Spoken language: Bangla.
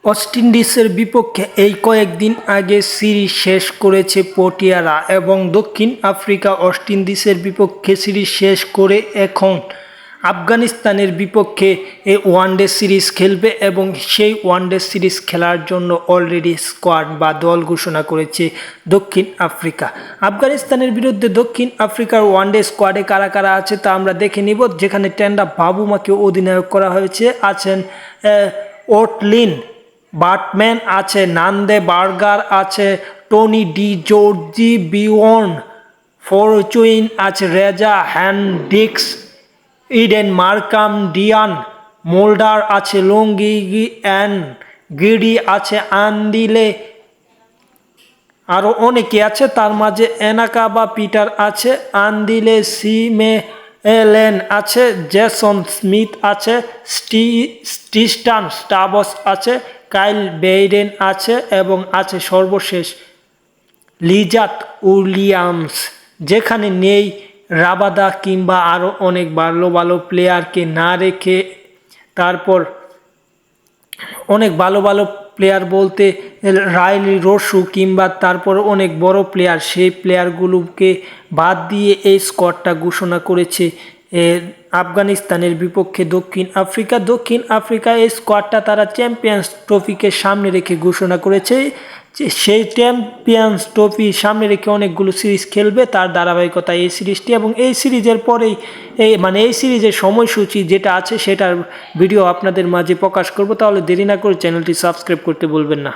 ওয়েস্ট ইন্ডিজের বিপক্ষে এই কয়েকদিন আগে সিরিজ শেষ করেছে প্রোটিয়ারা এবং দক্ষিণ আফ্রিকা ওয়েস্ট ইন্ডিজের বিপক্ষে সিরিজ শেষ করে এখন আফগানিস্তানের বিপক্ষে ওয়ানডে সিরিজ খেলবে এবং সেই ওয়ানডে সিরিজ খেলার জন্য অলরেডি স্কোয়াড বা দল ঘোষণা করেছে দক্ষিণ আফ্রিকা। আফগানিস্তানের বিরুদ্ধে দক্ষিণ আফ্রিকার ওয়ানডে স্কোয়াডে কারা কারা আছে তা আমরা দেখে নিব, যেখানে টেন্ডা বাবুমাকে অধিনায়ক করা হয়েছে। আছেন ওটলিন বাটম্যান, আছে নান্দে বার্গার, আছে Tony de Zorzi, Bjorn Fortuin, আছে Reeza Hendricks, Aiden Markram, Wiaan Mulder, আছে লঙ্গি অ্যান্ড গিডি, আছে আন্দিলে, আরও অনেকে আছে। তার মাঝে এনাকাবা পিটার আছে, আন্দিলে সিমেলেন আছে, জেসন স্মিথ আছে, ট্রিস্টান স্টাবস আছে, কাইল বেইডেন আছে এবং আছে সর্বশেষ লিজাত উইলিয়ামস, যেখানে নেই রাবাদা কিংবা আরও অনেক ভালো ভালো প্লেয়ারকে না রেখে। তারপর অনেক ভালো ভালো প্লেয়ার বলতে রাইলি রসু কিংবা তারপর অনেক বড় প্লেয়ার, সেই প্লেয়ারগুলোকে বাদ দিয়ে এই স্কোয়াডটা ঘোষণা করেছে আফগানিস্তানের বিপক্ষে দক্ষিণ আফ্রিকা এই স্কোয়াডটা তারা চ্যাম্পিয়ন্স ট্রফিকে সামনে রেখে ঘোষণা করেছে। সেই চ্যাম্পিয়ন্স ট্রফি সামনে রেখে অনেকগুলো সিরিজ খেলবে, তার ধারাবাহিকতা এই সিরিজটি এবং এই সিরিজের পরেই এই সিরিজের সময়সূচি যেটা আছে সেটার ভিডিও আপনাদের মাঝে প্রকাশ করব। তাহলে দেরি না করে চ্যানেলটি সাবস্ক্রাইব করতে ভুলবেন না।